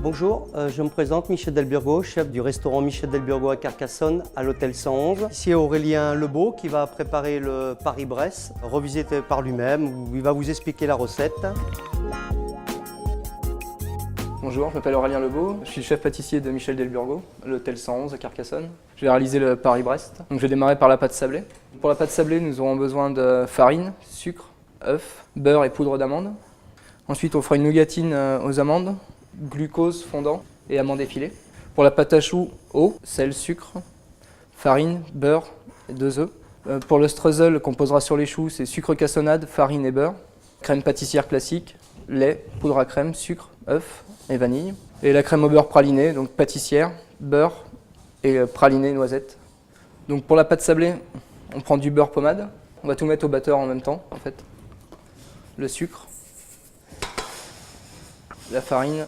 Bonjour, je me présente Michel Delburgo, chef du restaurant Michel Delburgo à Carcassonne, à l'hôtel 111. Ici Aurélien Lebeau qui va préparer le Paris-Brest, revisité par lui-même, où il va vous expliquer la recette. Bonjour, je m'appelle Aurélien Lebeau, je suis le chef pâtissier de Michel Delburgo, à l'hôtel 111 à Carcassonne. Je vais réaliser le Paris-Brest. Donc je vais démarrer par la pâte sablée. Pour la pâte sablée, nous aurons besoin de farine, sucre, œuf, beurre et poudre d'amande. Ensuite, on fera une nougatine aux amandes, glucose fondant et amandes effilées. Pour la pâte à choux, eau, sel, sucre, farine, beurre et 2 œufs. Pour le streusel qu'on posera sur les choux, c'est sucre cassonade, farine et beurre. Crème pâtissière classique, lait, poudre à crème, sucre, œuf et vanille. Et la crème au beurre praliné, donc pâtissière, beurre et praliné noisette. Donc pour la pâte sablée, on prend du beurre pommade. On va tout mettre au batteur en même temps, en fait. Le sucre, la farine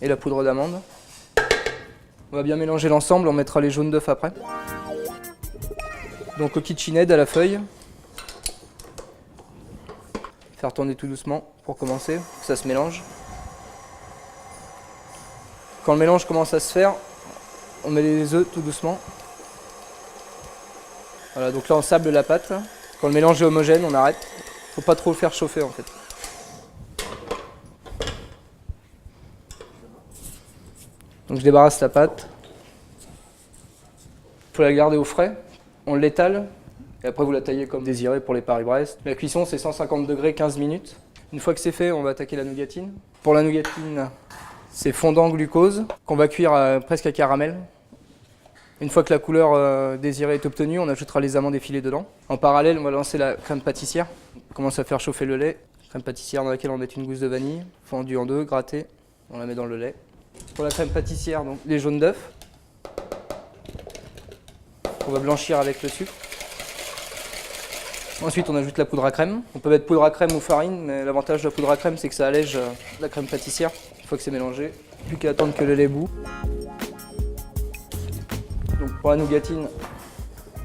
et la poudre d'amande. On va bien mélanger l'ensemble, on mettra les jaunes d'œufs après. Donc au KitchenAid à la feuille. Faire tourner tout doucement pour commencer, que ça se mélange. Quand le mélange commence à se faire, on met les œufs tout doucement. Voilà, donc là on sable la pâte. Quand le mélange est homogène, on arrête. Faut pas trop le faire chauffer en fait. Donc je débarrasse la pâte. Il faut la garder au frais. On l'étale et après vous la taillez comme désiré pour les Paris-Brest. La cuisson c'est 150 degrés 15 minutes. Une fois que c'est fait, on va attaquer la nougatine. Pour la nougatine, c'est fondant glucose qu'on va cuire presque à caramel. Une fois que la couleur désirée est obtenue, on ajoutera les amandes effilées dedans. En parallèle, on va lancer la crème pâtissière. On commence à faire chauffer le lait. Crème pâtissière dans laquelle on met une gousse de vanille, fendue en deux, grattée. On la met dans le lait. Pour la crème pâtissière, donc les jaunes d'œufs. On va blanchir avec le sucre. Ensuite, on ajoute la poudre à crème. On peut mettre poudre à crème ou farine, mais l'avantage de la poudre à crème, c'est que ça allège la crème pâtissière. Une fois que c'est mélangé, plus qu'à attendre que le lait bout. Donc pour la nougatine,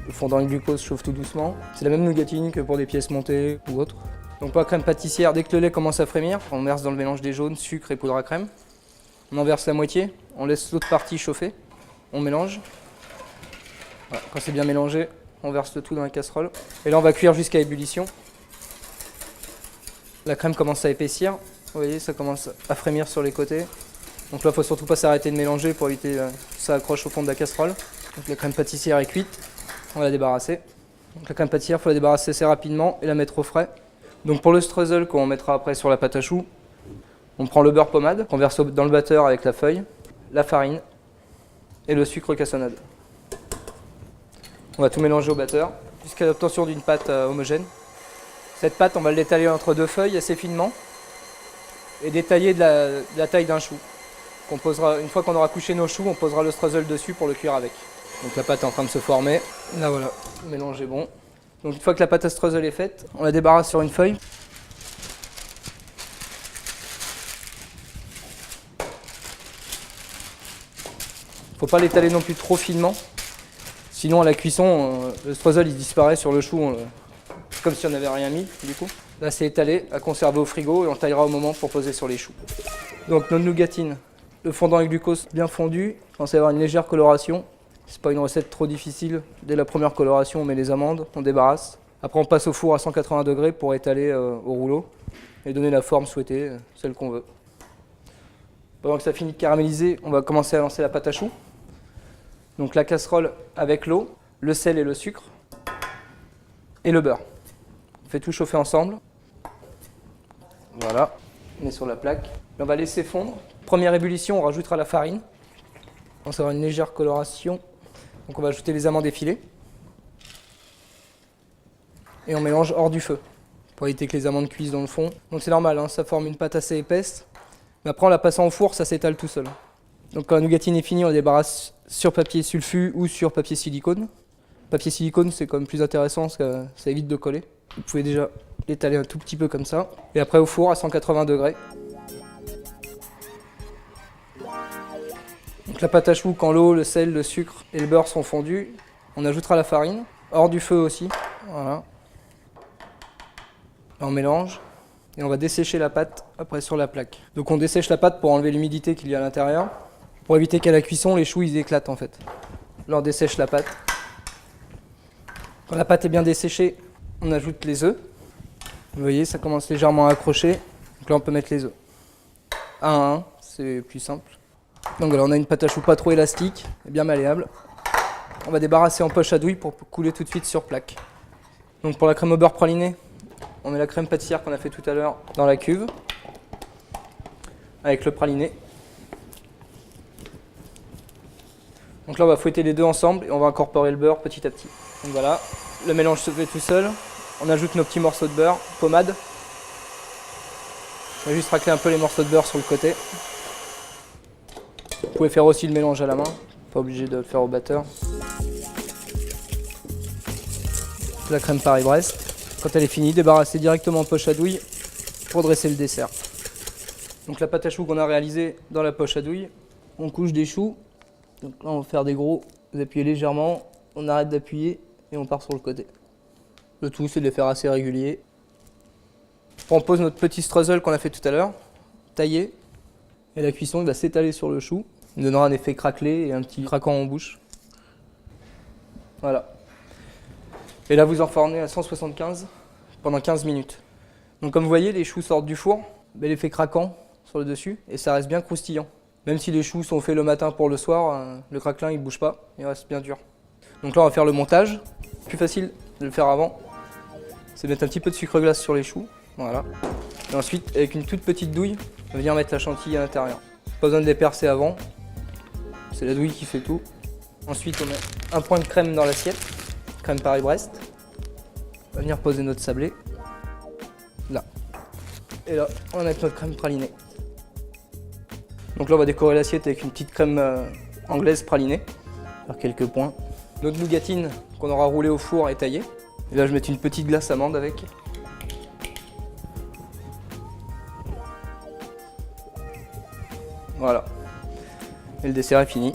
le fondant de glucose chauffe tout doucement. C'est la même nougatine que pour des pièces montées ou autres. Donc pour la crème pâtissière, dès que le lait commence à frémir, on verse dans le mélange des jaunes, sucre et poudre à crème. On en verse la moitié, on laisse l'autre partie chauffer, on mélange. Voilà, quand c'est bien mélangé, on verse le tout dans la casserole. Et là on va cuire jusqu'à ébullition. La crème commence à épaissir, vous voyez ça commence à frémir sur les côtés. Donc là il ne faut surtout pas s'arrêter de mélanger pour éviter que ça accroche au fond de la casserole. Donc la crème pâtissière est cuite, on va la débarrasser. Donc la crème pâtissière, il faut la débarrasser assez rapidement et la mettre au frais. Donc pour le streusel qu'on mettra après sur la pâte à choux, on prend le beurre pommade qu'on verse dans le batteur avec la feuille, la farine et le sucre cassonade. On va tout mélanger au batteur jusqu'à l'obtention d'une pâte homogène. Cette pâte, on va l'étaler entre deux feuilles assez finement et détailler de la taille d'un chou. Une fois qu'on aura couché nos choux, on posera le streusel dessus pour le cuire avec. Donc la pâte est en train de se former. Là voilà, le mélange est bon. Donc une fois que la pâte à streusel est faite, on la débarrasse sur une feuille. Il ne faut pas l'étaler non plus trop finement, sinon à la cuisson, le streusel il disparaît sur le chou, comme si on n'avait rien mis du coup. Là c'est étalé, à conserver au frigo et on taillera au moment pour poser sur les choux. Donc notre nougatine, le fondant et glucose bien fondu, on va avoir une légère coloration. C'est pas une recette trop difficile, dès la première coloration on met les amandes, on débarrasse. Après on passe au four à 180 degrés pour étaler au rouleau et donner la forme souhaitée, celle qu'on veut. Pendant que ça finit de caraméliser, on va commencer à lancer la pâte à choux. Donc la casserole avec l'eau, le sel et le sucre et le beurre. On fait tout chauffer ensemble. Voilà, on met sur la plaque. On va laisser fondre. Première ébullition, on rajoutera la farine. On va avoir une légère coloration. Donc on va ajouter les amandes effilées. Et on mélange hors du feu pour éviter que les amandes cuisent dans le fond. Donc c'est normal, hein, ça forme une pâte assez épaisse. Mais après en la passant au four, ça s'étale tout seul. Donc quand la nougatine est finie, on la débarrasse sur papier sulfu ou sur papier silicone. Papier silicone, c'est quand même plus intéressant parce que ça évite de coller. Vous pouvez déjà l'étaler un tout petit peu comme ça. Et après au four à 180 degrés. Donc la pâte à choux, quand l'eau, le sel, le sucre et le beurre sont fondus, on ajoutera la farine, hors du feu aussi. Voilà. On mélange et on va dessécher la pâte après sur la plaque. Donc on dessèche la pâte pour enlever l'humidité qu'il y a à l'intérieur. Pour éviter qu'à la cuisson, les choux ils éclatent en fait. Là on dessèche la pâte. Quand la pâte est bien desséchée, on ajoute les œufs. Vous voyez, ça commence légèrement à accrocher. Donc là on peut mettre les œufs. Un à un, c'est plus simple. Donc voilà, on a une pâte à choux pas trop élastique, et bien malléable. On va débarrasser en poche à douille pour couler tout de suite sur plaque. Donc pour la crème au beurre praliné, on met la crème pâtissière qu'on a fait tout à l'heure dans la cuve, avec le praliné. Donc là on va fouetter les deux ensemble et on va incorporer le beurre petit à petit. Donc voilà, le mélange se fait tout seul. On ajoute nos petits morceaux de beurre, pommade. On va juste racler un peu les morceaux de beurre sur le côté. Vous pouvez faire aussi le mélange à la main, pas obligé de le faire au batteur. La crème Paris-Brest. Quand elle est finie, débarrasser directement en poche à douille pour dresser le dessert. Donc la pâte à choux qu'on a réalisée dans la poche à douille, on couche des choux. Donc là on va faire des gros, vous appuyez légèrement, on arrête d'appuyer et on part sur le côté. Le tout c'est de les faire assez réguliers. On pose notre petit streusel qu'on a fait tout à l'heure, taillé, et la cuisson il va s'étaler sur le chou. Il donnera un effet craquelé et un petit craquant en bouche. Voilà. Et là vous enfournez à 175 pendant 15 minutes. Donc comme vous voyez, les choux sortent du four, l'effet craquant sur le dessus et ça reste bien croustillant. Même si les choux sont faits le matin pour le soir, le craquelin il bouge pas, il reste bien dur. Donc là on va faire le montage. Plus facile de le faire avant, c'est de mettre un petit peu de sucre glace sur les choux. Voilà. Et ensuite avec une toute petite douille, on va venir mettre la chantilly à l'intérieur. Pas besoin de les percer avant. C'est la douille qui fait tout. Ensuite, on met un point de crème dans l'assiette, crème Paris-Brest. On va venir poser notre sablé. Là. Et là, on va mettre notre crème pralinée. Donc là, on va décorer l'assiette avec une petite crème anglaise pralinée. Faire quelques points. Notre nougatine qu'on aura roulée au four est taillée. Et là, je vais mettre une petite glace amande avec. Voilà. Et le dessert est fini.